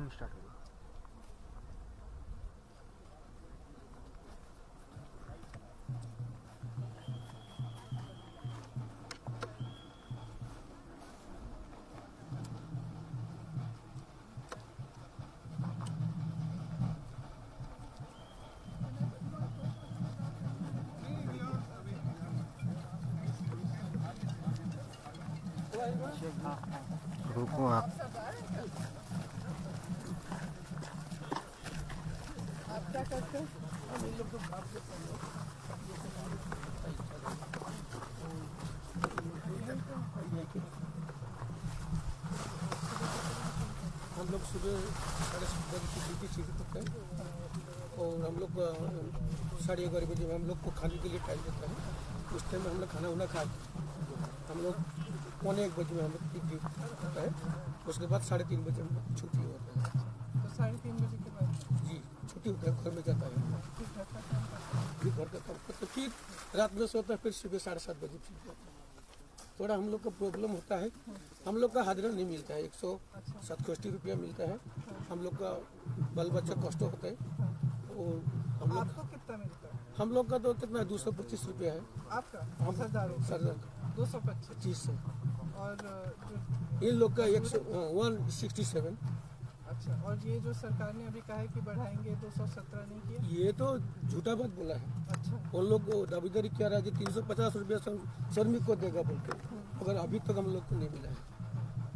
Start हो गया। रुको आप क्या करते हैं? हम लोग सुबह 7:30 बजे की ड्यूटी शुरू करते हैं और हम लोग 11:30 बजे में हम लोग को खाने के लिए टाइम देता है। उस टाइम में हम लोग खाना वाना खा हम लोग 1:15 बजे में हम लोग ड्यूटी होता है। उसके बाद 3:30 बजे हम लोग छुट्टी होता है। तो 3:30 बजे के बाद जी छुट्टी होता है, घर में जाता है। फिर घर का काम करते फिर रात में सोता है, फिर सुबह 7:30 बजे फिर जाता है। थोड़ा हम लोग का प्रॉब्लम होता है, हम लोग का हाजिरा नहीं मिलता है, 167 रुपया मिलता है। हम लोग का बाल बच्चा कष्ट होता है। और हम लोग आपको कितना मिलता है? हम लोग का तो कितना 225 रुपया है। आपका हम सरदार 225 है। और इन लोग का 167। अच्छा, और ये जो सरकार ने अभी कहा है कि बढ़ाएंगे 217 नहीं किया, ये तो झूठा बात बोला है। अच्छा, उन लोग को दावेदारी क्या रहा है कि 350 रुपया श्रमिक को देगा बोल के, मगर अभी तक हम लोग को नहीं मिला है।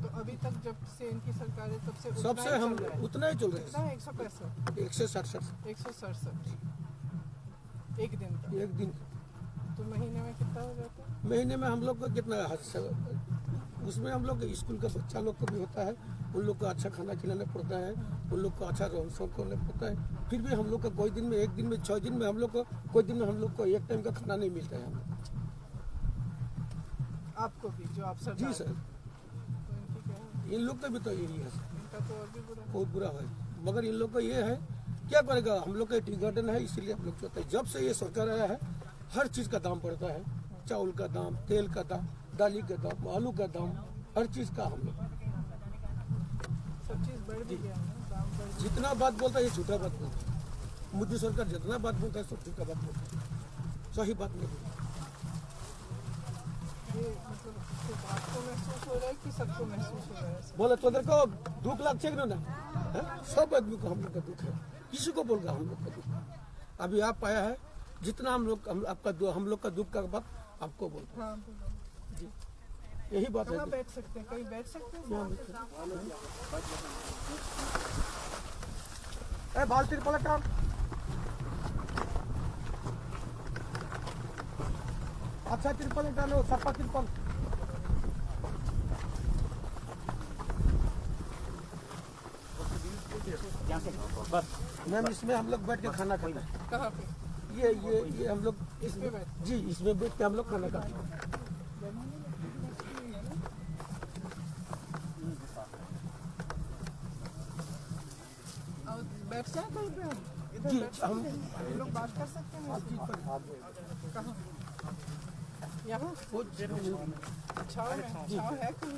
तो अभी तक जब से इनकी सरकार है तब से सबसे हम उतना ही चल रहे हैं। 165 167 एक दिन का। तो महीने में कितना हो जाता है? महीने में हम लोग का कितना उसमें हम लोग स्कूल का बच्चा लोग को भी होता है, उन लोग को अच्छा खाना खिलाना पड़ता है, उन लोग को अच्छा रहन सहन करना पड़ता है। फिर भी हम लोग का कोई दिन में 1 दिन में 6 दिन में हम लोग को कोई दिन में हम लोग को एक टाइम का खाना नहीं मिलता है। आपको भी जो आप सर? जी सर। तो इनकी क्या है? इन लोग का भी तो यही है, इनका तो और भी बहुत बुरा है। मगर इन लोग का ये है, क्या करेगा, हम लोग का टी गार्डन है, इसीलिए हम लोग चाहते हैं। जब से ये सरकार आया है हर चीज़ का दाम बढ़ता है, चावल का दाम, तेल का दाम, दाली का दाम, आलू का दाम, हर चीज़ का हम लोग सब चीज़ बढ़ भी गया है, दाम बढ़ गया। जितना बात बोलता है ये झूठा बात बोलता है। मोदी सरकार जितना बात बोलता है सब झूठा बात बोलता है, सही बात नहीं बोलता। ये मतलब सिर्फ आपको महसूस हो रहा है कि सबको महसूस हो रहा है? बोले तो को दुख लागছে ना, सब आदमी को हम लोग का दुख है, किसी को बोल रहा हम लोग का दुख। अभी आप आया है, जितना हम लोग का दुख का बात आपको बोल रहे हैं। जी यही बात है। बैठ सकते हैं, कहीं बैठ सकते हैं? बाल तिरपल काम अच्छा तिरपल डालो, सपा तिरपल। बस मैम इसमें हम लोग बैठ के खाना खाते हैं। कहाँ पे? ये हम लोग इसमें जी इसमें बैठ के हम लोग खाना खाते हैं। बैठ जाए कहीं पे? हम इधर हम लोग बात कर सकते हैं? कहाँ? यहाँ छाव है कहीं?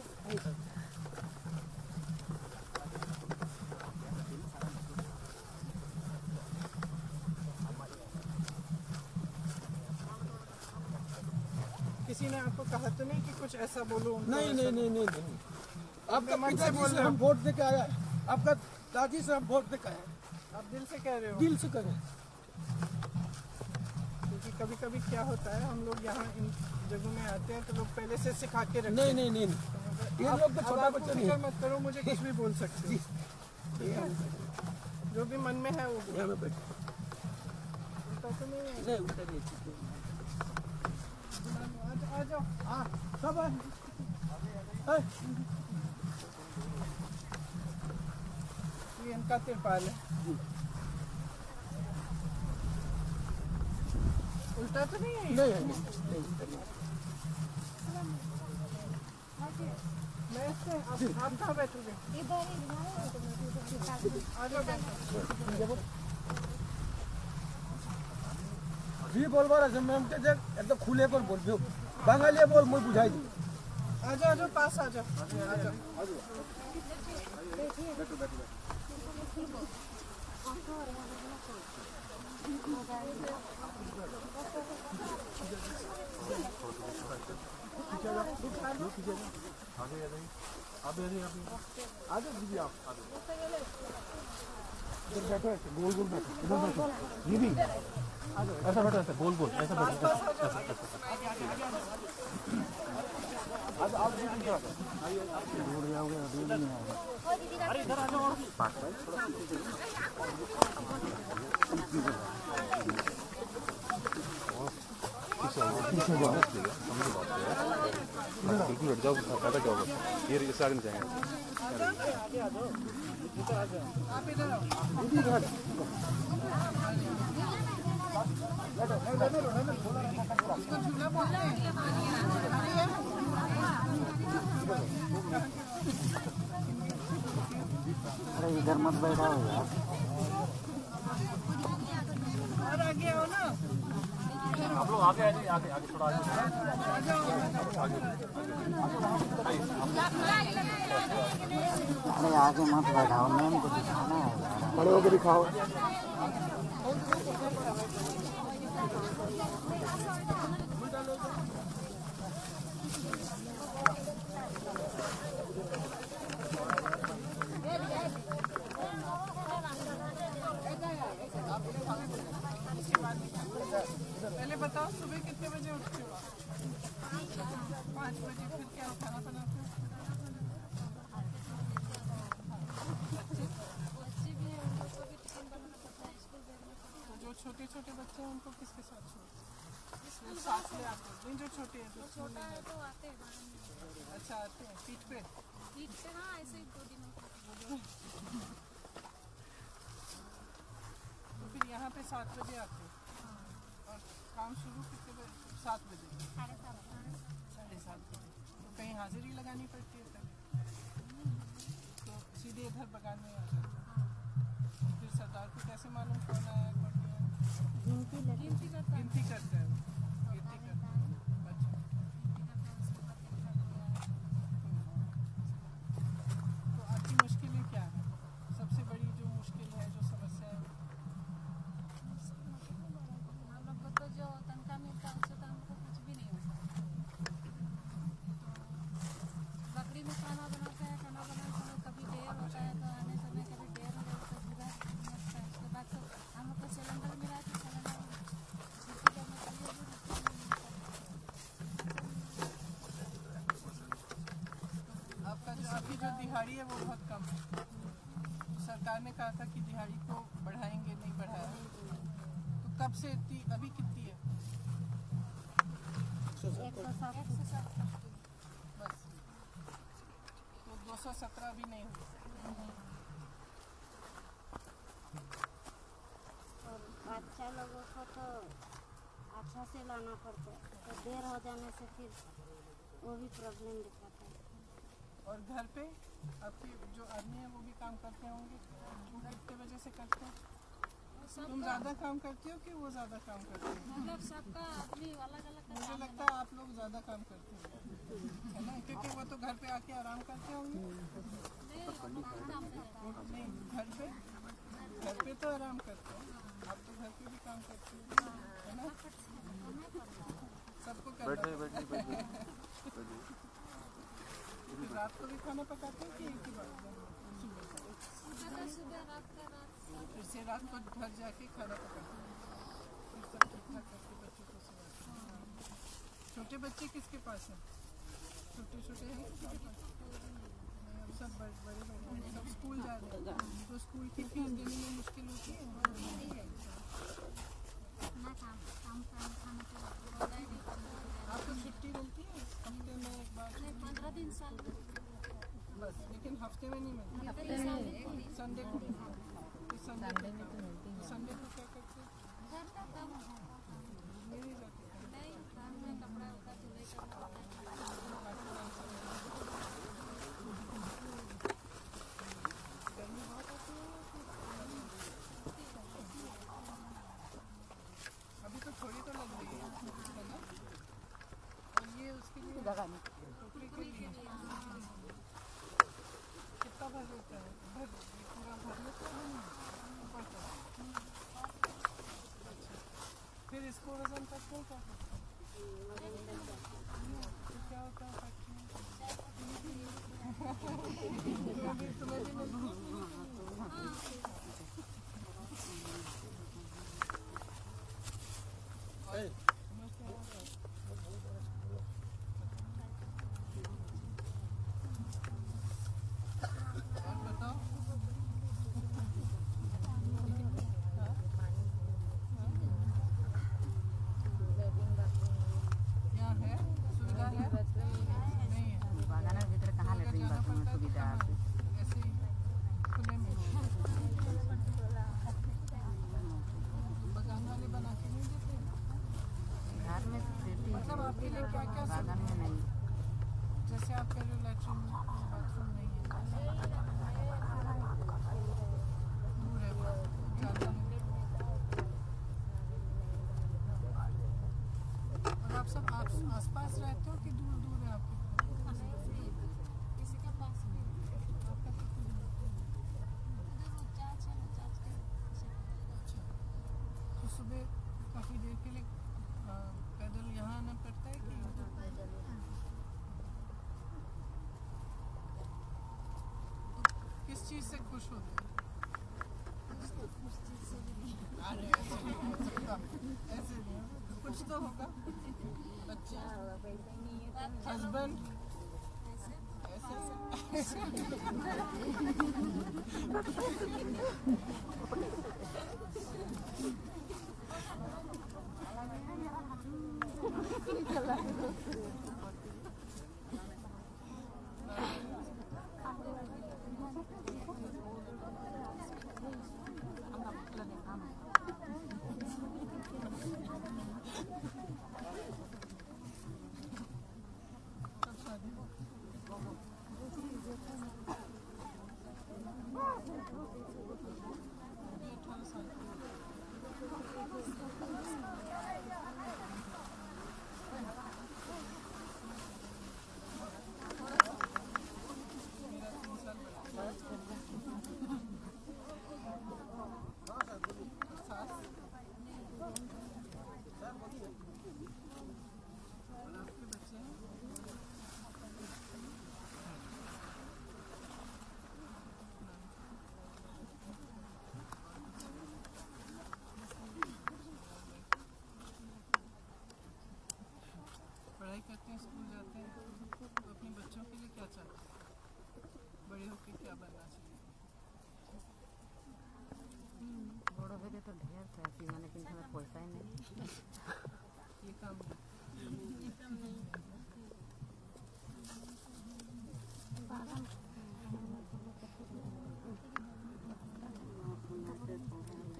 किसी ने आपको कहा तो नहीं कि कुछ ऐसा बोलो? नहीं। आपका पिताजी से हम वोट दे के आया है, आपका दादी से हम वोट दे के आए। आप दिल से कह रहे हो? दिल से कह रहे हैं। क्योंकि कभी कभी क्या होता है, हम लोग यहाँ इन जगहों में आते हैं तो लोग पहले से सिखा के रखते हैं। नहीं ये लोग तो छोटा बच्चा नहीं है। मत करो, मुझे कुछ भी बोल सकते हो, जो भी मन में है वो। यहाँ में बैठो। नहीं उल्टा नहीं। आ जाओ। हाँ सब है। ये इनका तिरपाल है। उल्टा तो नहीं है? नहीं। मैं इससे आप कहाँ बैठोगे? आ जाओ बैठो। जी बोलबा रहे मैम के देख एकदम खुले कर बोल दो, बांगाली बोल मुझे बुझाई दो। आ जाओ पास आ जाओ। दीजिए आप इधर बैठो, ऐसे गोल गोल बैठो, इधर बैठो, ये भी ऐसा बैठो, ऐसा गोल गोल ऐसा बैठो, आप दूर जाओगे अभी नहीं आएगा। अरे इधर आ जाओ, बिल्कुल हट जाओ, पैदा क्या होगा, ये इससे आगे नहीं जाएंगे। अरे इधर मत बैठा हो यार। आप लोग आगे आगे आगे आगे थोड़ा आगे अरे आगे मत बैठाओ, मैम को दिखाना है। खड़े होकर दिखाओ। पहले बताओ सुबह कितने बजे उठते हो? 5 बजे। फिर क्या खाना बनाते हो? जो छोटे छोटे बच्चे हैं उनको किसके साथ छोड़ते? साथ ले आते हैं? नहीं, जो छोटे हैं, जो छोटा है तो आते हैं। अच्छा, आते हैं पीठ पे? हाँ, ऐसे ही 2 दिनों तो फिर यहाँ पे 7 बजे आते हैं और काम शुरू कितने बजे? 7 बजे, 7:30 बजे। तो कहीं हाजिरी लगानी पड़ती है तब? तो सीधे इधर बगान में आते हैं। फिर सरदार को कैसे मालूम कौन आया कौन नहीं आया? गिनती करता है। गिनती करता है। तो आपकी मुश्किलें क्या है? सबसे बड़ी जो मुश्किल है, जो समस्या है? हम लोग को तो जो तनख्वाह मिलता है उससे तो हमको कुछ भी नहीं होता। बकरी में खाना बनाते हैं, खाना बनाने समय कभी देर होता है तो आने समय कभी देर हो जाता है, पूरा मस्त है। उसके बाद तो हम लोग को सिलेंडर मिला तो सिलेंडर छुट्टी करने के लिए भी आपका जो आपकी जो दिहाड़ी है वो बहुत कम है। सरकार ने कहा था कि दिहाड़ी को बढ़ाएंगे, नहीं बढ़ाया। तो कब से इतनी, अभी कितनी है? 107 बस। तो 217 अभी नहीं हुई। और बच्चा लोगों को तो अच्छा से लाना पड़ता है, तो देर हो जाने से फिर वो भी प्रॉब्लम दिखाता है। और घर पे आपके जो आदमी है वो भी काम करते होंगे? वो कितने बजे से करते हैं? तुम ज़्यादा काम करती हो कि वो ज़्यादा काम करते हैं? मतलब सबका आदमी अलग अलग मुझे लगता है आप लोग ज़्यादा काम करते हो, है ना? क्योंकि वो तो घर पे आके आराम करते होंगे। नहीं, घर पे तो आराम करते हो, आप तो घर पे भी काम करते हो, है ना? सबको करना पड़ता है। फिर रात को भी खाना पकाते हो कि एक ही बार? सुबह रात का रात। फिर से रात को घर जाके खाना पकाते हो, फिर सब ठीक ठाक करके बच्चों को सुलाते हो। छोटे बच्चे किसके पास हैं? छोटे छोटे हैं किसी के पास? नहीं, अब सब बड़े बड़े हैं, सब स्कूल जा रहे हैं। तो स्कूल की फीस देने में मुश्किल होती है? आपको छुट्टी मिलती है हफ्ते में एक बार? 15 दिन साल में बस, लेकिन हफ्ते में नहीं मिलती, संडे को मिलती है। तो संडे को क्या करते हैं? घर का काम नहीं जाते हैं। नहीं, घर में कपड़ा उपड़ा धुलाई करना होता है। गर्मी बहुत होती है? अभी तो थोड़ी तो लग रही है ना? और ये उसके लिए टोकरी के लिए कितना भर लेता है? पूरा भर लेता है ना? पड़ता है। फिर इसको वजन करते हैं लिए क्या क्या बागान में नहीं। जैसे आप कह रहे हो लैट्रिन बाथरूम नहीं है, दूर है बहुत, ज़्यादा है। और आप सब आसपास रहते हो कि दूर दूर है आपके? किसी के पास भी आपका कितना दूर? उधर वो चाच है ना, चाच के अच्छा, तो सुबह काफ़ी देर के लिए पैदल यहाँ आना पड़ता है कि किस चीज़ से खुश होते हैं? अरे ऐसे नहीं हो सकता, ऐसे नहीं हो सकता। कुछ तो होगा, बच्चे, हस्बैंड, ऐसे कब शादी हो? अभी 18 साल की हो। मेरा 3 साल बड़ा सास और आपके बच्चे हैं? पढ़ाई करते हैं, स्कूल जाते हैं, तो अपने बच्चों के लिए क्या चाहते हैं? बड़े होकर क्या बनना चाहिए? बड़ हो तो ढेर चाहती मैंने, किंतु हमें पैसा ही नहीं। ये काम नहीं।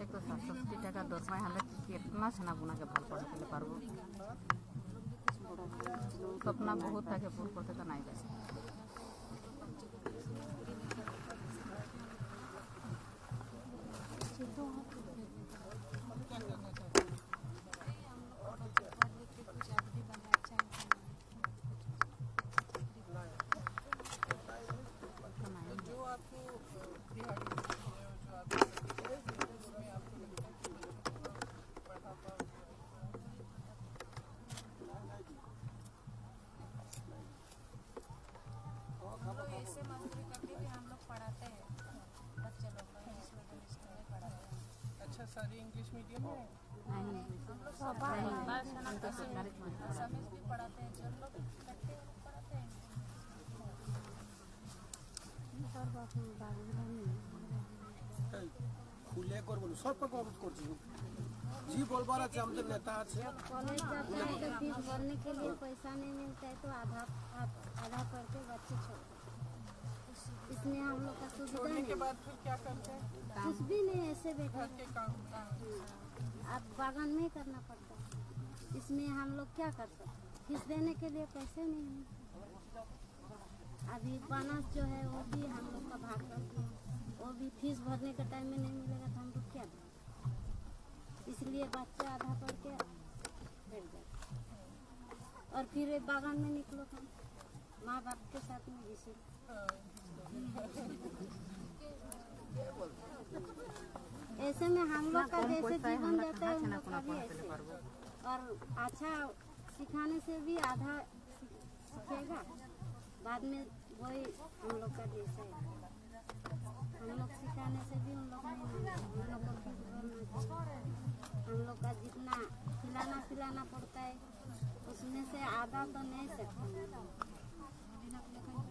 एक तो 67 টাকা দরমায় হলে कितना छना बुना के ভাল पढ़े के पारबो। सपना बहुत থাকে पूर्ण करते तो नहीं जाए। क्या करना चाहते हैं? पढ़ लिख के कुछ आदमी बने, अच्छा इंसान बने। तो जो आपको दिहाड़ी मिलती है और जो आप करते हैं, उसमें आपको लगता है कि बच्चों को पढ़ा पाओगे? हम लोग ऐसे मजदूरी करके भी हम लोग पढ़ाते हैं बच्चे लोग को, इंग्लिश मीडियम स्कूल में पढ़ाते हैं। अच्छा, सारी इंग्लिश मीडियम में है? हम लोग सब समझ भी पढ़ाते हैं, जो लोग करते हैं वो लोग पढ़ाते हैं। খুলে করবো সব কম করছি জি বলবার আছে আমাদের নেতা আছে कॉलेज जाते हैं तो फीस भरने के लिए पैसा नहीं मिलता है, तो आधा पढ़ के बच्चे छोड़ते हैं। इसमें हम लोग का सुविधा छोड़ने के नहीं, बाद फिर क्या करते हैं? कुछ भी नहीं, ऐसे बैठे घर के काम आप बागान में ही करना पड़ता है। इसमें हम लोग क्या कर सकते हैं, फीस देने के लिए पैसे नहीं हैं। अभी बोनस जो है वो भी हम लोग का भाग करते हैं, वो भी फीस भरने के टाइम में नहीं मिलेगा तो हम लोग क्या दें। इसलिए बच्चे आधा पढ़ के बैठ जाते और फिर बागान में निकलो तो माँ बाप के साथ में घिसे। ऐसे में हम लोग का जैसे जीवन जाता है उन लोग का भी ऐसे, और अच्छा सिखाने से भी आधा सीखेगा, बाद में वही हम लोग का जैसे हम लोग सिखाने से भी उन लोग नहीं मानेंगे। हम लोग को फीस भरना चाहिए, हम लोग का जितना खिलाना पिलाना पड़ता है उसमें से आधा तो नहीं सकते,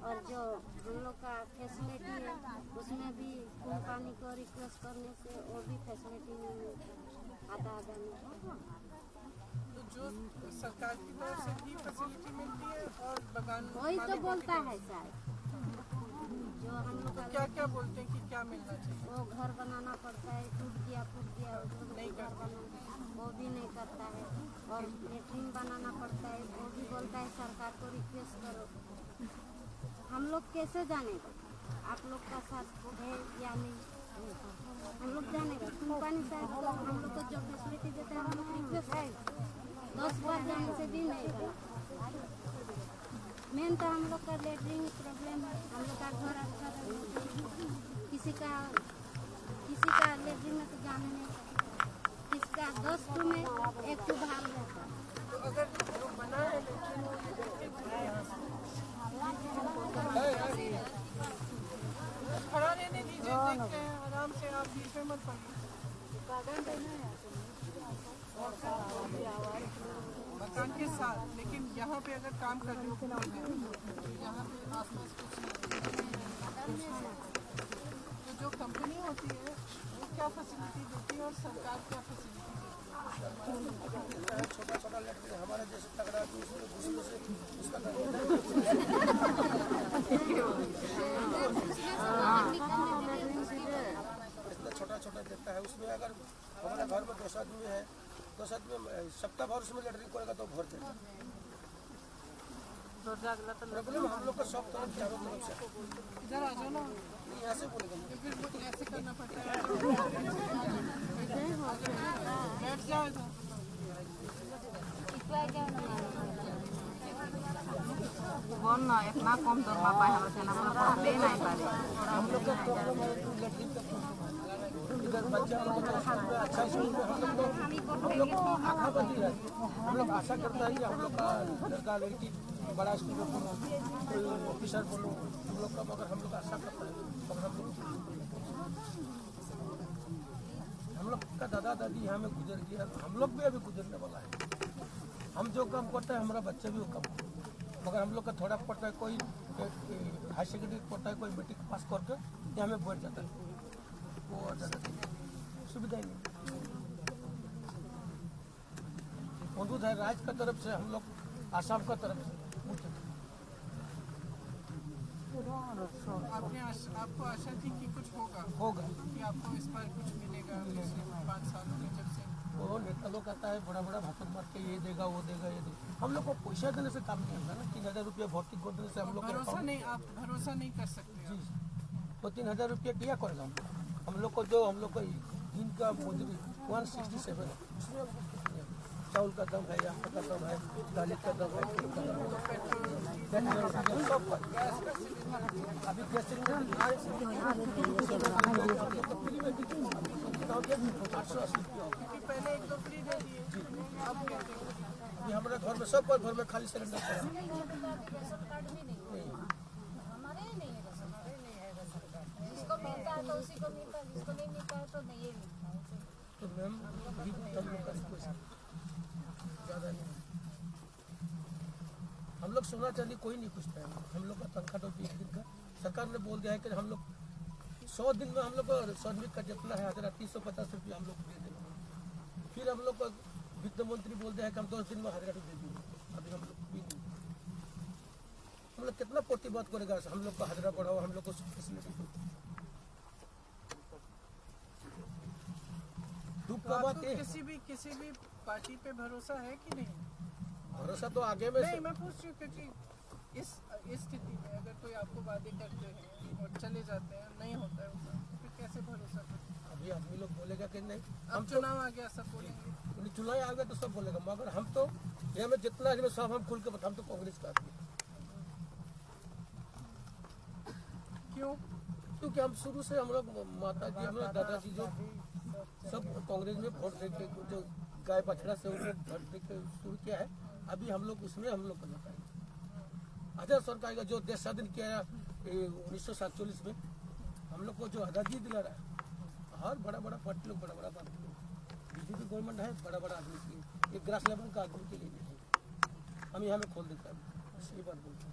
और जो हम लोग का फैसिलिटी है उसमें भी खून पानी को रिक्वेस्ट करने से वो भी फैसिलिटी नहीं मिलता, आधा नहीं। तो जो सरकार की तरफ से भी फैसिलिटी मिलती है और बगान वही तो मालिकों की बोलता तरफ है सर, जो हम लोग से का क्या क्या बोलते हैं कि क्या मिलना चाहिए? वो घर बनाना पड़ता है, टूट गया फूट गया उसको घर बनाना वो भी नहीं करता है। और लेटरिन बनाना पड़ता है, वो भी बोलता है सरकार को रिक्वेस्ट करो। हम लोग कैसे जानेगा आप लोग का साथ है या नहीं? हम लोग जानेगा कंपनी साहब तो हम लोग को जो फैसिलिटी देता है हम लोग रिक्वेस्ट है 10 बार जाने से भी नहीं करना। मेन तो हम लोग का लेटरिन प्रॉब्लम है। हम लोग का घर अच्छा किसी का लेटरिन में तो जाने नहीं सकता, किसका 10 टू में 1 टू बाहर रहता है। तो अगर जो बना है लेकिन वो खड़ा रहने दीजिए, देखते हैं आराम से, आप बीच में मत पड़िए। मकान के साथ, लेकिन यहाँ पे अगर काम कर रहे हो तो यहाँ पे आसपास कुछ नहीं। तो जो कंपनी होती है वो क्या फैसिलिटी देती है और सरकार क्या फैसिलिटी देती है? छोटा छोटा लड़के हमारा जैसे तगड़ा उसका छोटा छोटा देता है। उसमें अगर हमारे घर में 2 आदमी है, 2 आदमी सप्ताह भर उसमें लैट्रिन करेगा तो भर देगा। प्रॉब्लम हम लोग का सब तरफ चारों तरफ से। इधर आ जाओ ना, यहाँ से बोलेगा तो फिर ऐसे करना पड़ता है। बैठ जाओ इधर। बोल ना इतना कम दरमा पाए हम से ना दे नहीं पारे। हम लोग का प्रॉब्लम है लैट्रिन का। इधर बच्चा अच्छा स्कूल में हम लोग आशा बंदी है। हम लोग आशा करता है कि हम लोग का लड़का लड़की बड़ा स्कूल में बोलो, कोई ऑफिसर बोलो, हम लोग का मगर हम लोग आशा करता है मगर हम लोग का दादा दादी यहाँ में गुजर गया, हम लोग भी अभी गुजरने वाला है। हम जो काम करते हैं हमारा बच्चा भी वो काम करता है, मगर हम लोग का थोड़ा पड़ता है, कोई हाई सेकेंडरी पढ़ता है, कोई मैट्रिक पास करके यहाँ में बैठ जाता है, वो ज़्यादा सुविधा ही नहीं। मौजूद है राज्य का तरफ से, हम लोग आसाम का तरफ से आपको आशा थी कि कुछ होगा कि आपको इस पर कुछ मिलेगा 5 सालों में, जब से वो नेता लोग आता है बड़ा बड़ा भाषण मार के ये देगा वो देगा ये देगा। हम लोग को पैसा देने से काम नहीं होता ना। 3000 रुपया भर्ती कर देने से हम लोग भरोसा नहीं, आप भरोसा नहीं कर सकते। जी तो 3000 रुपया क्या करेगा हम लोग को? जो हम लोग को दिन का मजदूरी 167 है, उसमें चावल का दाम है, आटा का दाम है, दाल का दाम है, सब अभी गैस सिलेंडर 880 रुपया। पहले 1-2 फ्री दे दिए, अब कहते हैं हमारे घर में सब घर में खाली सिलेंडर पड़ा है। जिसको मिलता है तो उसी को मिलता है, जिसको नहीं मिलता है तो नहीं मिलता है। तो मैम हम लोग का रिक्वेस्ट ज़्यादा नहीं, हम लोग सोना चांदी कोई नहीं पूछता है। हम लोग का तनख्वाह तो 20 दिन का सरकार ने बोल दिया है कि हम लोग 100 दिन में हम लोग को श्रमिक का जितना है 1350 रुपया हम लोग दे देंगे। फिर हम लोग को वित्त मंत्री बोल दिया है कि हम 10 दिन में 1000 दे देंगे। अभी हम लोग भी नहीं, हम लोग कितना प्रतिबाद करेगा हम लोग का हाजिरा बढ़ाओ, हम लोग को फैसिलिटी दो। दुख का बात है किसी भी पार्टी पे भरोसा है कि नहीं? भरोसा तो आगे में नहीं, मैं पूछ रही हूँ क्योंकि इस स्थिति में अगर कोई आपको वादे करते हैं और चले जाते हैं, नहीं होता है उसका, तो फिर कैसे भरोसा करते? अभी आदमी लोग बोलेगा कि नहीं, हम चुनाव आ गया सब बोलेंगे, चुनाव आ गया तो सब बोलेगा, मगर हम तो ये में जितना आदमी सब हम खुल के बता, हम तो कांग्रेस का आदमी। क्यों? क्योंकि हम शुरू से हम लोग माता जी हमारे दादाजी जो सब कांग्रेस में वोट देके जो गाय बछड़ा से उनको वोट देके शुरू किया है, अभी हम लोग उसमें हम लोग करना पाएंगे। आजाद सरकार का जो देश स्वाधीन किया 1947 में, हम लोग को जो आज़ादी दिला रहा है, हर बड़ा बड़ा पार्टी लोग बड़ा बड़ा बात बीजेपी गवर्नमेंट है, बड़ा बड़ा आदमी के लिए, एक ग्रास लेवल का आदमी के लिए नहीं है। हम यहाँ में खोल देते हैं, सही बात बोलते हैं।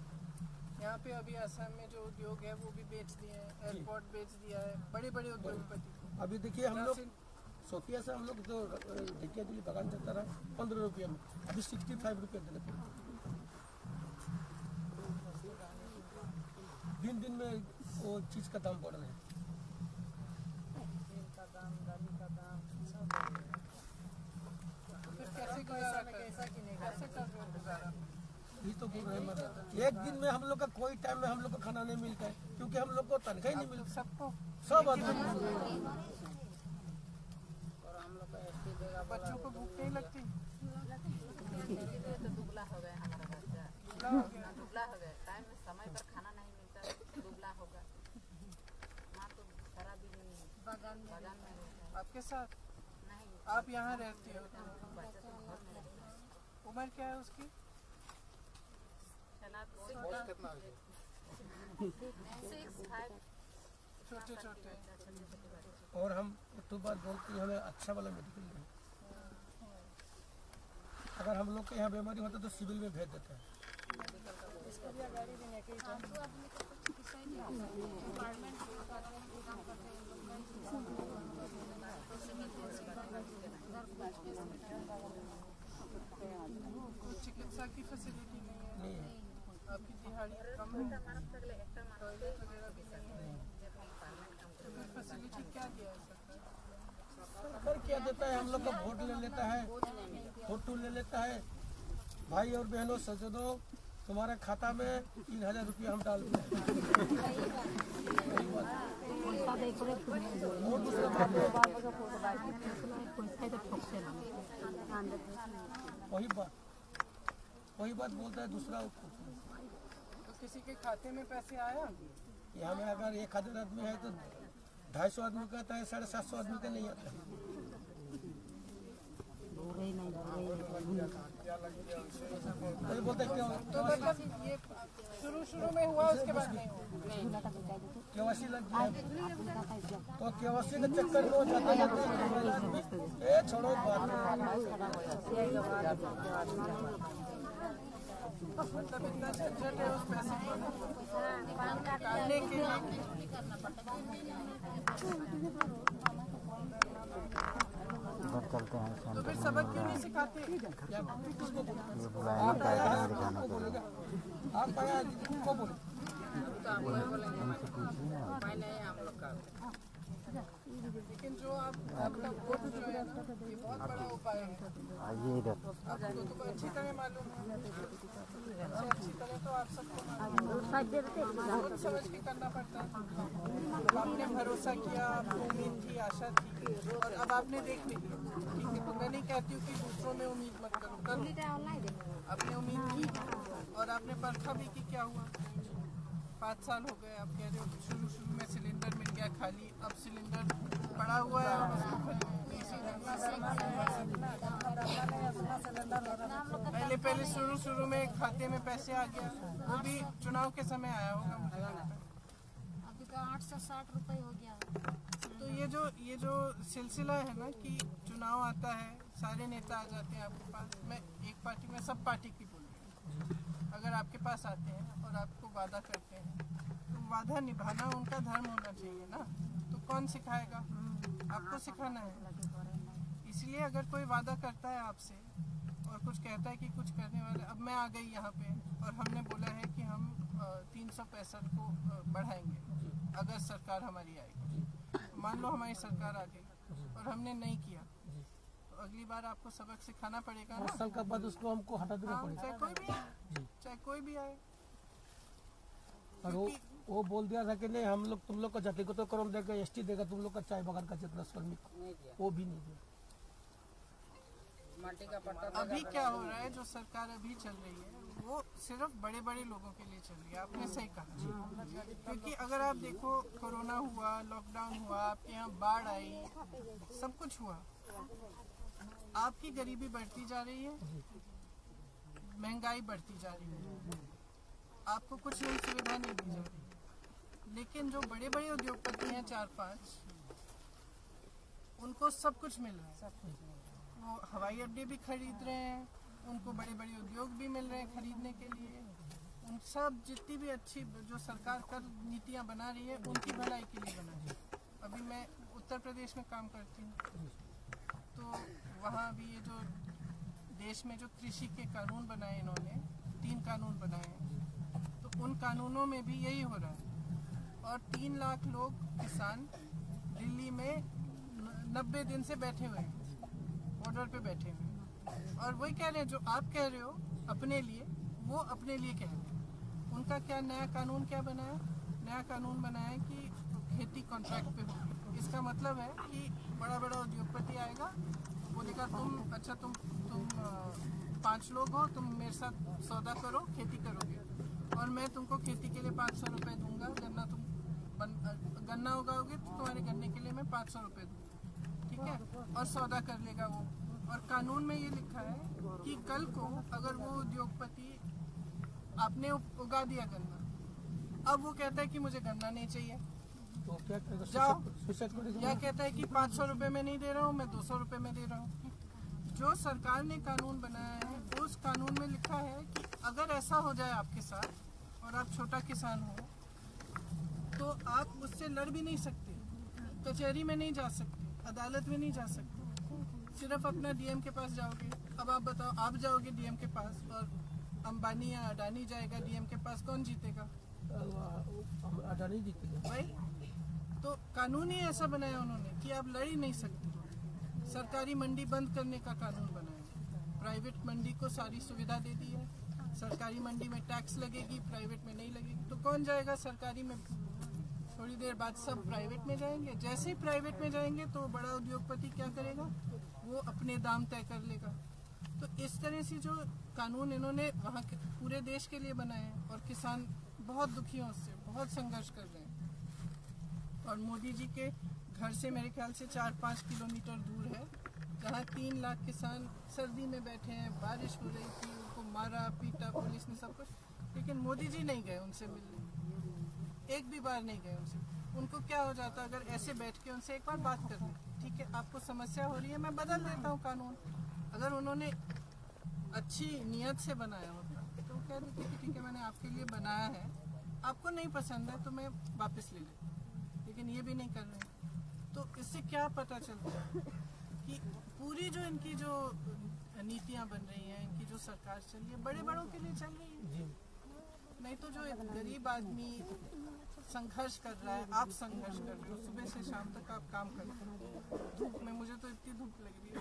यहाँ पे अभी असम में जो उद्योग है वो भी बेच दिए हैं, एयरपोर्ट बेच दिया है, बड़े बड़े उद्योगपति। अभी देखिए हम लोग सोफिया से हम लोग जो ढेकिया दिल्ली बागान चलता रहा 15 रुपये में, अभी 65 रुपये देने पड़े। दिन दिन में वो चीज़ का दाम बढ़ रहा है। एक दिन में हम लोग का कोई टाइम में हम लोग को खाना नहीं मिलता है, क्योंकि हम लोग को तनख्वाह ही नहीं मिलता सबको सब आदमी। बच्चों को भूख नहीं लगती। तो दुबला हो गया हमारा बच्चा, दुबला हो गया, टाइम में समय पर खाना नहीं मिलता, दुबला होगा। माँ तो सारा दिन बगान में रहता है। आपके साथ नहीं, आप यहाँ रहती हो तो बच्चा तो घर में रहता है। उम्र क्या है उसकी? छोटे छोटे। और हम तो बात बोलते हैं हमें अच्छा वाला मेडिकल नहीं, अगर हम लोग के यहाँ बीमारी होता तो सिविल में भेज देते हैं। चिकित्सा की फैसिलिटी नहीं है, आपकी दिहाड़ी कम है, फैसिलिटी क्या दिया है सरकार? सरकार क्या देता है, हम लोग का वोट ले लेता है, फोटो ले लेता है। भाई और बहनों सजनों, तुम्हारे खाता में 3000 रुपया हम डालते हैं। और दूसरा बात है, वही बात बोलता है दूसरा। तो किसी के खाते में पैसे आया? यहाँ में अगर 1000 आदमी है तो 250 आदमी का आता है, 750 आदमी का नहीं आता है। बोलते क्या तो मतलब ये शुरू में हुआ, उसके बाद नहीं हुआ? केवासी लग गया तो केवासी के चक्कर में जाते जाते छोड़ो बात। मतलब इतना झंझट है उस पैसे को निकालने के लिए। चलते हैं तो फिर सबक क्यों नहीं सिखाते? ये बुलाएंगे कार्यक्रम दिखाने के लिए। आप आया किसको बोले? उनसे पूछिए ना। लेकिन जो आपका वोट जो है ना, ये बहुत बड़ा उपाय है। आइए इधर। आपको तो अच्छी तरह मालूम है, अच्छी तरह तो आप सबको सोच समझ के करना पड़ता है। आपने भरोसा किया, आपको उम्मीद थी, आशा थी, और अब आपने देख ली। ठीक है, तो मैं नहीं कहती हूँ कि दूसरों में उम्मीद मत करो, करो। आपने उम्मीद की और आपने परखा भी कि क्या हुआ। 5 साल हो गए, आप कह रहे हो शुरू में सिलेंडर मिल गया खाली, अब सिलेंडर पड़ा हुआ है, आप उसको पहले शुरू में खाते में पैसे आ गया, वो भी चुनाव के समय आया होगा मुझे लगता है। अभी तो 860 रुपये हो गया। तो ये जो सिलसिला है ना कि चुनाव आता है, सारे नेता आ जाते हैं आपके पास। मैं एक पार्टी में सब पार्टी की बोल रही हूँ। अगर आपके पास आते हैं और आपको वादा करते हैं तो वादा निभाना उनका धर्म होना चाहिए ना। तो कौन सिखाएगा? आपको सिखाना है। इसलिए अगर कोई वादा करता है आपसे और कुछ कहता है कि कुछ करने वाले, अब मैं आ गई यहाँ पे और हमने बोला है कि हम 365 को बढ़ाएंगे अगर सरकार हमारी आएगी। मान लो हमारी सरकार आ गई और हमने नहीं किया, तो अगली बार आपको सबक सिखाना पड़ेगा ना। 5 साल के बाद उसको हमको हटा देना हाँ, पड़ेगा। चाहे कोई भी आए। और वो बोल दिया था कि नहीं हम लोग तुम लोग को जातिगत तो कर्म देगा, एसटी देगा, तुम लोग का चाय बगान का जितना श्रमिक वो भी नहीं दिया। अभी क्या हो रहा है, जो सरकार अभी चल रही है वो सिर्फ बड़े बड़े लोगों के लिए चल रही है। आपने सही कहा, क्योंकि अगर आप देखो कोरोना हुआ, लॉकडाउन हुआ, आपके यहाँ बाढ़ आई, सब कुछ हुआ, आपकी गरीबी बढ़ती जा रही है, महंगाई बढ़ती जा रही है, आपको कुछ नई सुविधा नहीं दी जा रही। लेकिन जो बड़े बड़े उद्योगपति हैं 4-5, उनको सब कुछ मिल रहा है। वो हवाई अड्डे भी खरीद रहे हैं, उनको बड़े बड़े उद्योग भी मिल रहे हैं खरीदने के लिए। उन सब जितनी भी अच्छी जो सरकार कर नीतियाँ बना रही है उनकी भलाई के लिए बना रही है। अभी मैं उत्तर प्रदेश में काम करती हूँ, तो वहाँ भी ये जो देश में जो कृषि के कानून बनाए इन्होंने, 3 कानून बनाए हैं, तो उन कानूनों में भी यही हो रहा है। और 3 लाख लोग किसान दिल्ली में 90 दिन से बैठे हुए हैं, बॉर्डर पे बैठे हुए हैं, और वही कह रहे हैं जो आप कह रहे हो अपने लिए, वो अपने लिए कह रहे हैं। उनका क्या नया कानून क्या बनाया? नया कानून बनाया कि खेती कॉन्ट्रैक्ट पे होगी। इसका मतलब है कि बड़ा बड़ा उद्योगपति आएगा, बोलेगा तुम 5 लोग हो, तुम मेरे साथ सौदा करो, खेती करोगे और मैं तुमको खेती के लिए 500 रुपये दूंगा। गन्ना उगाओगे तो तुम्हारे गन्ने के लिए मैं 500 रुपये दूंगा, ठीक है? और सौदा कर लेगा वो। और कानून में ये लिखा है कि कल को अगर वो उद्योगपति आपने उगा दिया गन्ना, अब वो कहता है कि मुझे गन्ना नहीं चाहिए, तो क्या करेगा? जाओ। सुसाइड करेगा? या कहता है कि 500 रुपये में नहीं दे रहा हूँ, मैं 200 रुपये में दे रहा हूँ। जो सरकार ने कानून बनाया है उस कानून में लिखा है कि अगर ऐसा हो जाए आपके साथ और आप छोटा किसान हो तो आप उससे लड़ भी नहीं सकते, कचहरी में नहीं जा सकते, अदालत में नहीं जा सकते, सिर्फ अपना डीएम के पास जाओगे। अब आप बताओ, आप जाओगे डीएम के पास और अंबानी या अडानी जाएगा डीएम के पास, कौन जीतेगा? अडानी जीतेगा भाई। तो कानून ही ऐसा बनाया उन्होंने कि आप लड़ ही नहीं सकते। सरकारी मंडी बंद करने का कानून बनाया, प्राइवेट मंडी को सारी सुविधा दे दी है। सरकारी मंडी में टैक्स लगेगी, प्राइवेट में नहीं लगेगी। तो कौन जाएगा सरकारी में? थोड़ी देर बाद सब प्राइवेट में जाएंगे। जैसे ही प्राइवेट में जाएंगे तो बड़ा उद्योगपति क्या करेगा? वो अपने दाम तय कर लेगा। तो इस तरह से जो कानून इन्होंने वहाँ के पूरे देश के लिए बनाए हैं और किसान बहुत दुखी हैं उससे, बहुत संघर्ष कर रहे हैं। और मोदी जी के घर से मेरे ख्याल से 4-5 किलोमीटर दूर है, जहाँ 3 लाख किसान सर्दी में बैठे हैं, बारिश हो रही थी, उनको मारा पीटा पुलिस ने सब कुछ, लेकिन मोदी जी नहीं गए उनसे मिलने, एक भी बार नहीं गए उनसे। उनको क्या हो जाता अगर ऐसे बैठ के उनसे एक बार बात कर लें, ठीक है आपको समस्या हो रही है, मैं बदल देता हूँ कानून। अगर उन्होंने अच्छी नीयत से बनाया होता तो कह देते कि ठीक है मैंने आपके लिए बनाया है, आपको नहीं पसंद है तो मैं वापस ले लेता, लेकिन ये भी नहीं कर रहे। तो इससे क्या पता चलता है कि पूरी जो इनकी जो नीतियाँ बन रही हैं, इनकी जो सरकार चल रही है, बड़े बड़ों के लिए चल रही है। नहीं तो जो एक गरीब आदमी संघर्ष कर रहा है, आप संघर्ष कर रहे हो, सुबह से शाम तक आप काम करते हो धूप में, मुझे तो इतनी धूप लग रही है,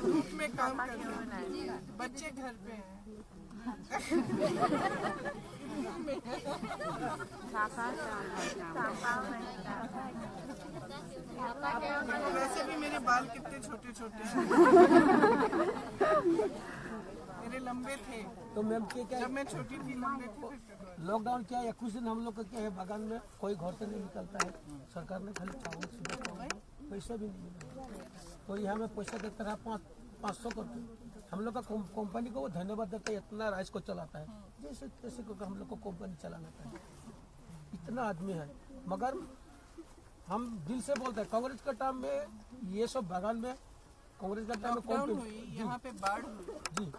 धूप में काम कर रहे हो, बच्चे घर पे हैं, वैसे भी मेरे बाल कितने छोटे छोटे हैं, मेरे लंबे थे तो मैम क्या जब मैं छोटी थी, लंबे थे। लॉकडाउन क्या है? कुछ दिन हम लोग का क्या है, बागान में कोई घर से नहीं निकलता है, सरकार ने खाली चावल सुविधा, पैसा भी नहीं मिला। तो यहाँ में पैसा देता रहा 500 करके, हम लोग का कंपनी को वो धन्यवाद देता है, इतना राइस को चलाता है, जैसे तैसे को हम लोग को कंपनी चलाना है। इतना आदमी है, मगर हम दिल से बोलते हैं कांग्रेस का टाइम में ये सब बागान में, कांग्रेस का टाइम में लॉकडाउन हुई, यहाँ पे बाढ़ हुई जी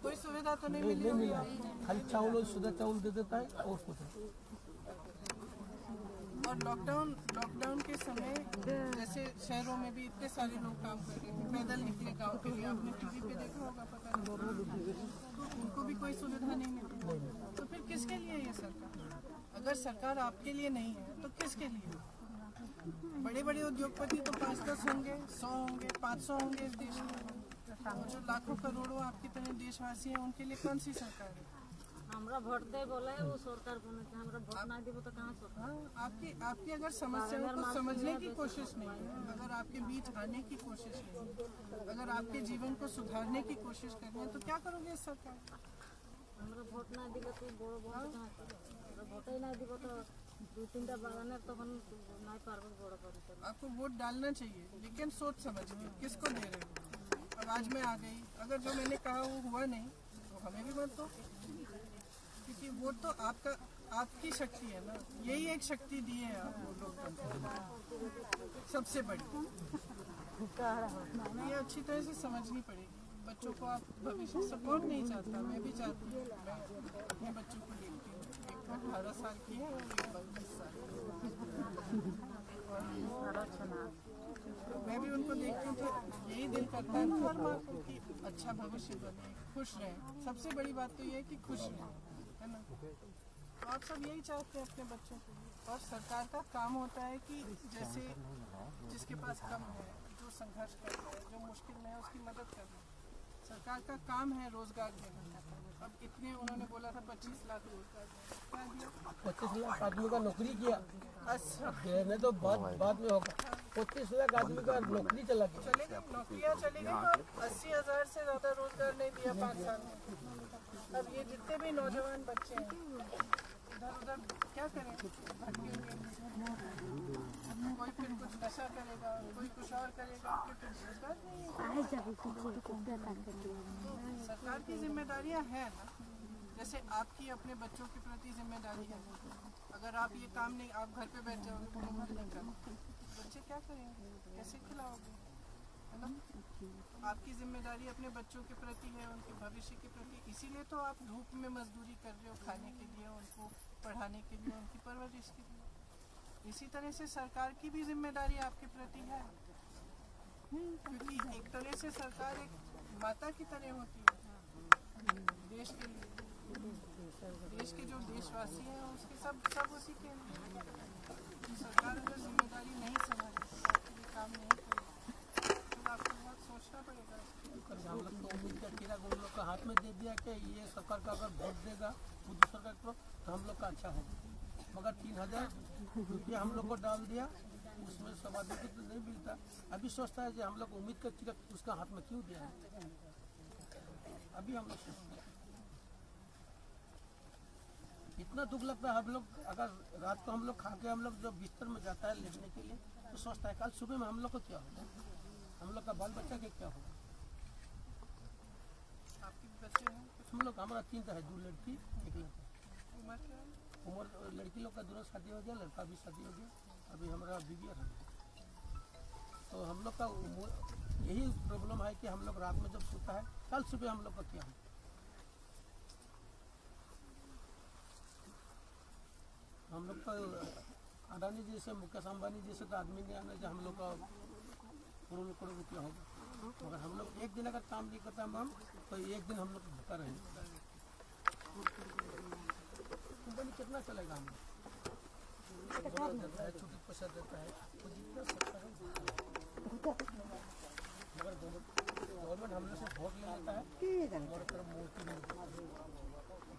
कोई सुविधा तो नहीं नहीं मिली। मिला, खाली चावल सुधा चावल दे देता है और कुछ नहीं। और लॉकडाउन के समय जैसे शहरों में भी इतने सारे लोग काम कर रहे थे, पैदल निकले गांव के लिए, आपने टीवी पे देखा होगा, पता नहीं, तो उनको भी कोई सुविधा नहीं मिली। तो फिर किसके लिए ये सरकार? अगर सरकार आपके लिए नहीं है तो किसके लिए? बड़े बड़े उद्योगपति तो 5-10 होंगे, 100 होंगे, 500 होंगे इस देश में, और जो लाखों करोड़ों आपकी तरह देशवासी हैं उनके लिए कौन सी सरकार है? हमरा वोट दे बोले वो सरकार को नहीं, हमरा वोट ना देबो तो कहाँ सरकार? हाँ, आपकी अगर समस्याओं को समझने की कोशिश नहीं है, अगर आपके बीच आने की कोशिश नहीं है, अगर आपके जीवन को सुधारने की कोशिश करनी है तो क्या करोगे इस सरकार? हमरा वोट ना दिले तो बड़ बड़ कहाँ हमरा वोट ही ना दिबो तो 2-3टा बागान तखन नहीं पारबो बड़ बड़। आपको वोट डालना चाहिए, लेकिन सोच समझ के किसको दे रहे हो। अब आज मैं आ गई, अगर जो मैंने कहा वो हुआ नहीं तो हमें भी मत दो, क्योंकि वोट तो आपकी शक्ति है ना, यही एक शक्ति दी है आपको लोकतंत्र सबसे बड़ी। ये अच्छी तरह से समझनी पड़ेगी। बच्चों को आप भविष्य सपोर्ट नहीं चाहता, मैं भी चाहती हूँ, मैं अपने बच्चों को देखती हूँ, एक 18 साल की है और एक 22 साल की, मैं भी उनको देखती हूँ तो यही दिल करता है हर माँ को कि अच्छा भविष्य बने, खुश रहें। सबसे बड़ी बात तो ये है कि खुश रहें, है ना। तो आप सब यही चाहते हैं अपने बच्चों को, और सरकार का काम होता है कि जैसे जिसके पास कम है, जो संघर्ष कर रहा है, जो मुश्किल में है, उसकी मदद करना। सरकार का काम है रोजगार देना। अब इतने उन्होंने बोला था 25 लाख रोजगार क्या दिया? 25 लाख आदमी का नौकरी किया। अच्छा नहीं तो बाद में होगा। 25 लाख आदमी का नौकरी चला गया। चले गए, नौकरियाँ चली गई और 80,000 से ज़्यादा रोजगार नहीं दिया 5 साल में। अब ये जितने भी नौजवान बच्चे हैं इधर उधर क्या करें, भटके हुए। कोई फिर कुछ नशा करेगा, कोई कुछ और करेगा, फिर रोजगार नहीं है। सरकार की जिम्मेदारियां हैं ना, जैसे आपकी अपने बच्चों के प्रति जिम्मेदारी है। अगर आप ये काम नहीं, आप घर पे बैठ जाओगे, होमवर्क नहीं करोगे, बच्चे क्या करेंगे, कैसे खिलाओगे, है ना? आपकी जिम्मेदारी अपने बच्चों के प्रति है, उनके भविष्य के प्रति। इसीलिए तो आप धूप में मजदूरी कर रहे हो, खाने के लिए, उनको पढ़ाने के लिए, उनकी परवरिश के लिए। इसी तरह से सरकार की भी जिम्मेदारी आपके प्रति है, क्योंकि एक तरह से सरकार एक माता की तरह होती है देश के लिए। देश के जो देशवासी हैं उसके सब उसी के हैं। सरकार अगर जिम्मेदारी नहीं संभाले, काम नहीं करेगी, तो आपको बहुत सोचना पड़ेगा। हम लोग तो उम्मीद करके उन लोग का हाथ में दे दिया कि ये सरकार का अगर वोट देगा खुद सरकार को तो हम लोग का अच्छा होगा। मगर 3,000 रुपया हम लोग को डाल दिया, उसमें सब आदमी को तो नहीं मिलता। अभी सोचता है कि हम लोग उम्मीद करके उसका हाथ में क्यों दिया है। अभी हम लोग इतना दुख लगता है। हम लोग अगर रात को हम लोग खा के हम लोग जब बिस्तर में जाता है लेटने के लिए तो सोचता है कल सुबह में हम लोग को क्या होगा, हम लोग का बाल बच्चा के क्या होगा। आपके बच्चे हैं? हम लोग हमारा 3 है, 2 लड़की 1 लड़का। उम्र क्या है? उम्र लड़की लोग का दोनों शादी हो गया, लड़का भी शादी हो गया। अभी हमारा बीवी है। तो हम लोग का यही प्रॉब्लम है कि हम लोग रात में जब सोता है कल सुबह हम लोग का क्या होगा। हम लोग का अडानी जैसे, मुकेश अंबानी जैसे तो आदमी नहीं आना जो हम लोग का करोड़ रुपया होगा। मगर हम लोग एक दिन अगर काम नहीं करता हम तो एक दिन हम लोग भूखा रहेंगे। कंपनी कितना चलेगा, हम लोग देता है, छोटी पैसा देता है, तो जितना सकता है। मगर गवर्नमेंट हम लोग से वोट ले लेता है, हमारे तरफ मूर्ति नहीं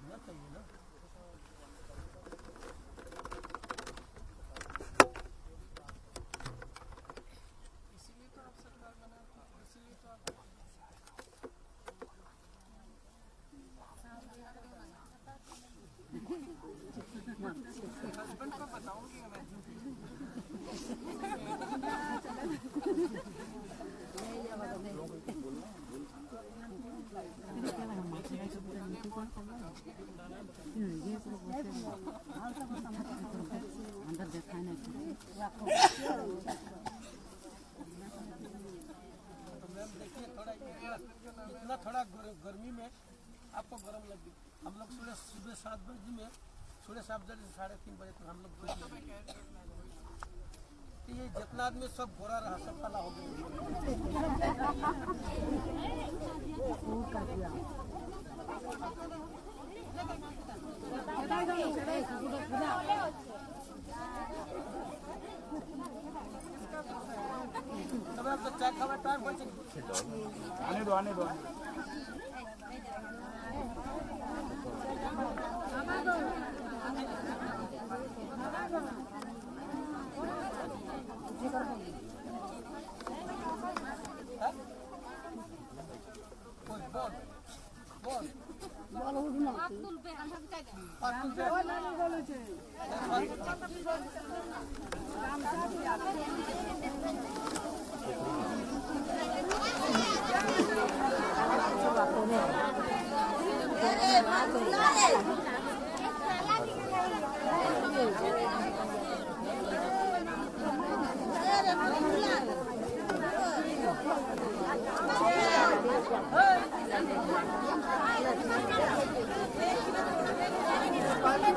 देना चाहिए ना। इसीलिए तो आप सरकार बनाते हैं, इसीलिए तो आप हस्बैंड को बताऊंगी मैं। अंदर देखा नहीं देखिए थोड़ा गर्मी में आपको गर्म लगी। हम लोग सुबह 7 बजे में, सुबह 7 बजे से 3:30 बजे तक हम लोग ये जितना आदमी सब गोरा रहा सब काला हो गया। तो चाय खावा टाइम बचे आने दो Hey!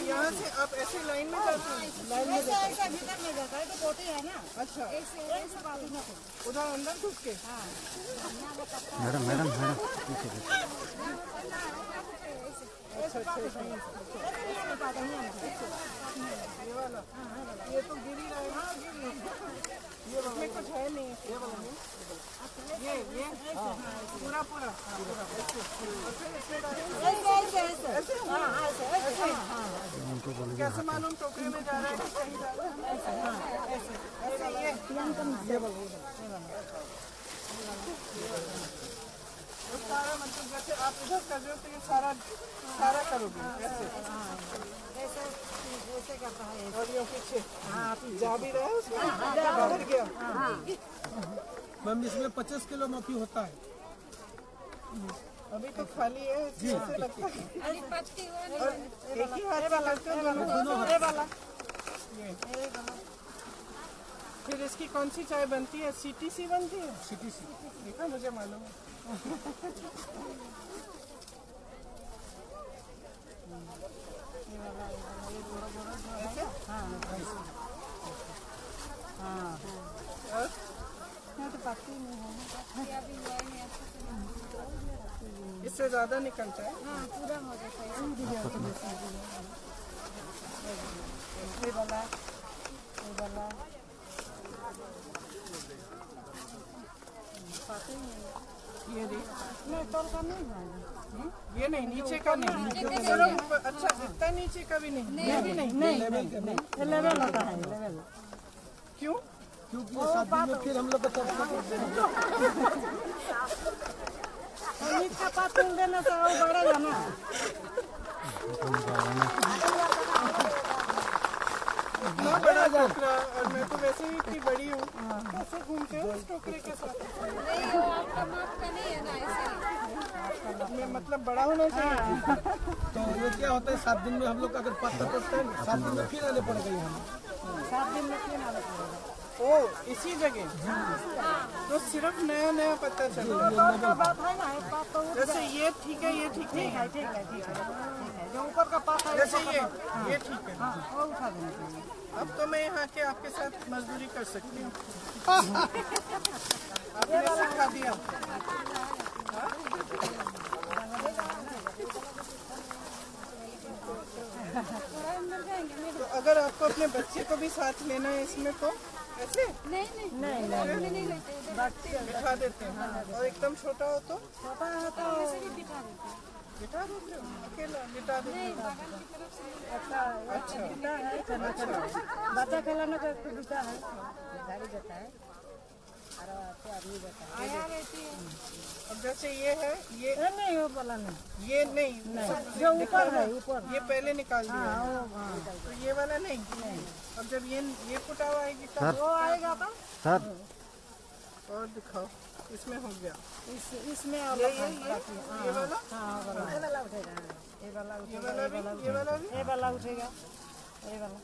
यहाँ से आप ऐसे लाइन में जाते हैं? लाइन में जाते हैं भीतर में जाता है तो बोटे है ना। अच्छा उधर अंदर घुस के। मैडम मैडम मैडम ये वाला ये तो गिरी रहेगा। ये इसमें कुछ है नहीं। ये वाला नहीं ये पूरा पूरा कैसे मालूम टोकरी में जा रहा है कि कहीं जा रहा है? ऐसे ये सारा मतलब जैसे आप इधर कर रहे हो तो ये सारा करोगे ऐसे करता है। और ये पीछे जा भी रहा है उसमें भर गया। मैम इसमें 50 किलो माफी होता है। अभी तो खाली है ऐसे लगता है। और एक ही हाथ वाला वाला ये फिर इसकी कौन सी चाय बनती है? CTC बनती है। CTC देखा मुझे मालूम है। इससे ज्यादा निकलता है। पूरा हो जाता है। ये ये नहीं नीचे का नहीं। अच्छा इतना नीचे का भी नहीं। ये भी नहीं लेवल होता है। लेवल क्यों? क्योंकि में फिर हम लोग का पात देना तो बढ़ेगा ना। इतना बड़ा टोकरा और मैं तो वैसे ही इतनी बड़ी हूँ। कैसे घूमते हो उस टोकरे के साथ? मैं मतलब बड़ा होना चाहिए। तो ये क्या होता है 7 दिन में हम लोग अगर पत्ता तोड़ते हैं 7 दिन में फिर आने पड़ेगा यहाँ। 7 दिन में फिर आना पड़ेगा। ओ इसी जगह तो सिर्फ नया पत्ता चलेगा। जैसे ये ठीक है, ये ठीक है, जो ऊपर का पात है जैसे ये ठीक है। अब तो मैं यहाँ के आपके साथ मजदूरी कर सकती हूँ। आपने सिखा दिया। तो अगर आपको अपने बच्चे को भी साथ लेना है इसमें तो ऐसे नहीं बिठा देते हैं। और एकदम छोटा हो तो बिठा देते हो अकेला बिठा देते हो। अच्छा बच्चा खिलाने का बिठा है। गाड़ी जाता है और आदमी जाता है। अब जैसे ये है ये नहीं वो वाला नहीं ये नहीं जो ऊपर है ऊपर ये पहले निकाल दिया। तो ये वाला नहीं। अब जब ये फुटा हुआ आएगी तब वो आएगा तो सर और दिखाओ इसमें हो गया। इसमें ये वाला उठेगा। ये वाला उठेगा। ये वाला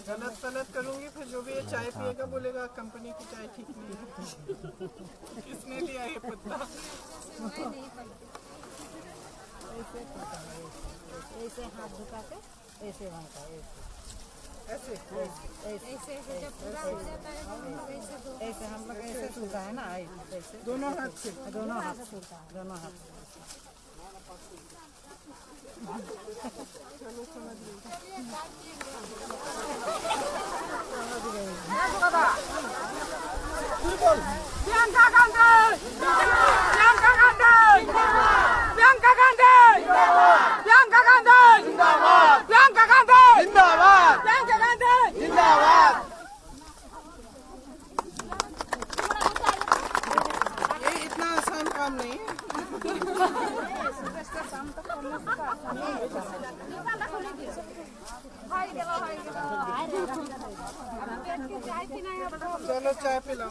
गलत करूंगी फिर जो भी ये चाय पिएगा बोलेगा कंपनी की चाय ठीक नहीं है। किसने लिया ये पत्ता? ऐसे हाथ झुका के ऐसे वहाँ का ऐसे हम लोग ऐसे सुलता है ना ऐसे दोनों हाथ से चलो समझ लो। Bianca Gandhi! Bianca Gandhi! Bianca Gandhi! Bianca Gandhi! Bianca Gandhi! Bianca Gandhi! चलो चाय पिलाओ।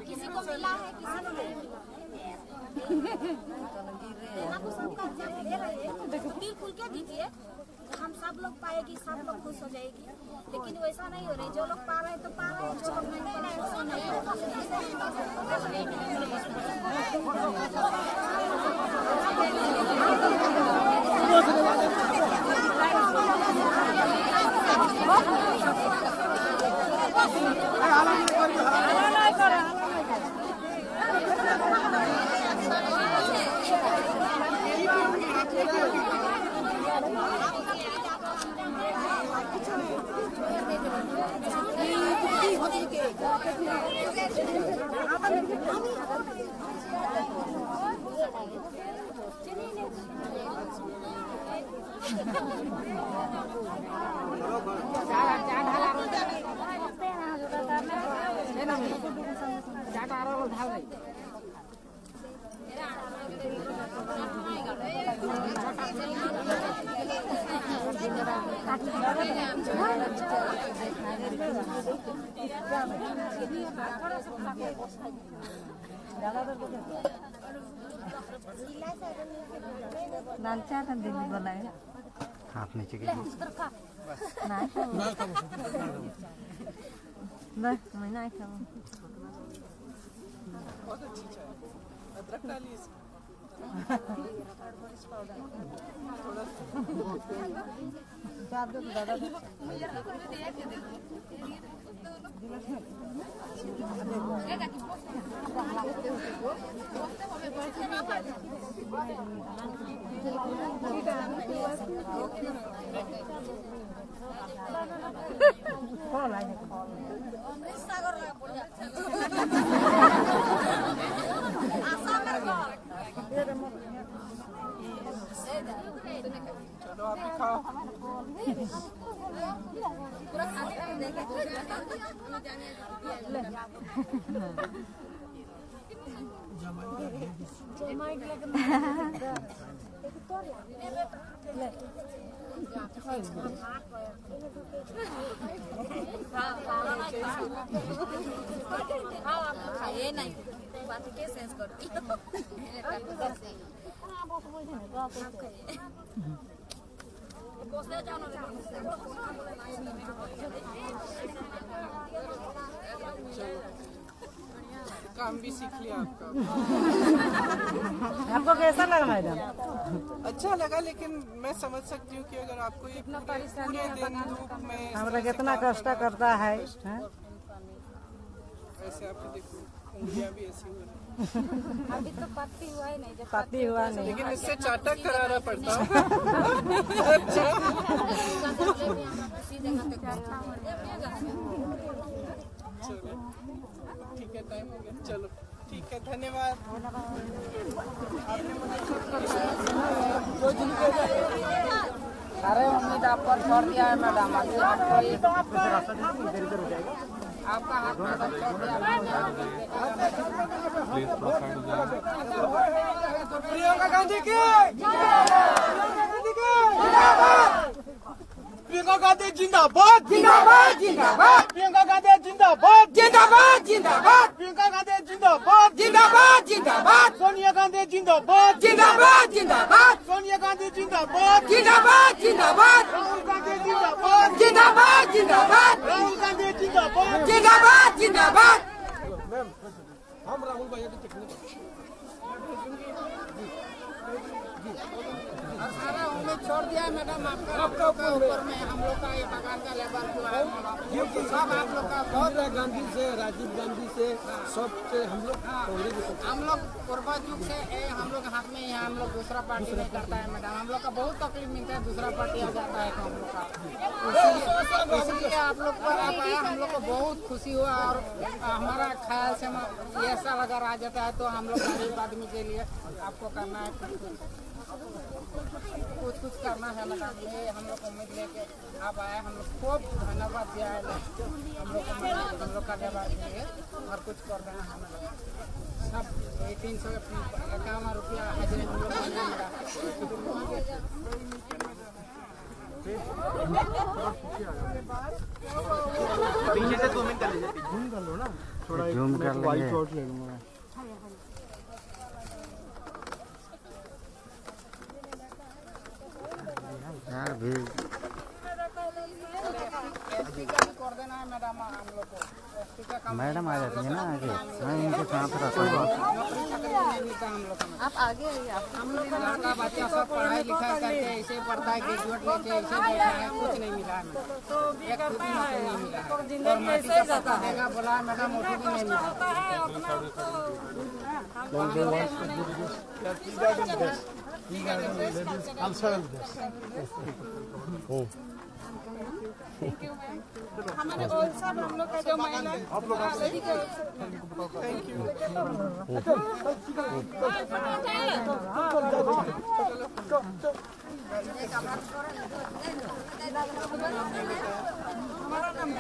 किसी को मिला है, किसी को नहीं दिल खुल के दीजिए, हम सब लोग पाएगी, सब लोग खुश हो जाएगी। लेकिन वैसा नहीं हो रही, जो लोग पा रहे हैं तो पा रहे हैं, जो लोग नहीं पा रहे हैं वैसा नहीं लाल चाय का दिल्ली वाला है आप नीचे के नहीं बस मैं नहीं खाऊं बहुत अच्छी चाय, अदरक डालिए इसमें। चलो आप भी खाओ। ये नहीं बात के सेंस करती काम भी सीख लिया आपका। आपको कैसा लगा मैडम? अच्छा लगा, लेकिन मैं समझ सकती हूँ कि अगर आपको ये पूरे दिन धूप में हमारा कितना कष्ट करता है। ऐसे आपको देखो उंगलियां भी ऐसी हो रही हैं। अभी तो पत्ती हुआ ही नहीं, जब पति हुआ नहीं। लेकिन इससे चाटक कराना पड़ता है। चलो ठीक है, टाइम हो गया, चलो ठीक है, धन्यवाद। अरे उम्मीद आप पर छोड़ दिया है मैडम, आपका हाथ में छोड़ दिया। प्रियंका गांधी की प्रियंका गांधी जिंदाबाद जिंदाबाद जिंदाबाद प्रियंका गांधी जिंदाबाद जिंदाबाद जिंदाबाद प्रियंका गांधी जिंदाबाद जिंदाबाद जिंदाबाद सोनिया गांधी जिंदाबाद जिंदाबाद जिंदाबाद सोनिया गांधी जिंदाबाद जिंदाबाद जिंदाबाद राहुल गांधी जिंदाबाद जिंदाबाद जिंदाबाद राहुल गांधी जिंदाबाद जिंदाबाद जिंदाबाद। मैम हम राहुल भैया की टेक्निक सारा उम्मीद छोड़ दिया है मैडम आपका ऊपर में। हम लोग का ये बगान का लेबर जो है सब आप लोग का बहुत गांधी से, राजीव गांधी से, सब से हम लोग हम लोग पूर्वज युग से हम लोग हाथ में यहाँ हम लोग दूसरा पार्टी नहीं करता है मैडम। हम लोग का बहुत तकलीफ मिलता है, दूसरा पार्टी आ जाता है तो हम लोग का इसलिए आप लोग पर आप आया, हम लोग को बहुत खुशी हुआ। और हमारा ख्याल से ये सब अगर आ जाता है तो हम लोग गरीब आदमी के लिए आपको करना है कुछ करना है मैडम। ये हम लोग उम्मीद लेके आप आए, हम लोग खूब धन्यवाद दिया है हम लोग को, हम लोग का व्यवहार के लिए और कुछ कर देना है मैडम। सब 351 रुपया हाजिरी हम लोग को मिलेगा। पीछे से 2 मिनट कर लीजिए, जूम कर लो ना थोड़ा, जूम कर लेंगे। वाइट शॉट ले लूंगा। यार भी कर देना है मैडम हम लोग को। मैडम आ जाती है ना आगे, मैं इनके साथ रहता हूँ। आप आगे आइए। हम लोग का बच्चा सब पढ़ाई लिखाई करके ऐसे पढ़ता है, ग्रेजुएट लेके ऐसे बैठा है, कुछ नहीं मिला है मैडम। एक खुद ही नौकरी नहीं मिला है और माटी का पता देगा बोला है मैडम, वो भी नहीं मिला। हमारे और सब हम लोग का जो महिला आप लोग थैंक यू। हमारा नाम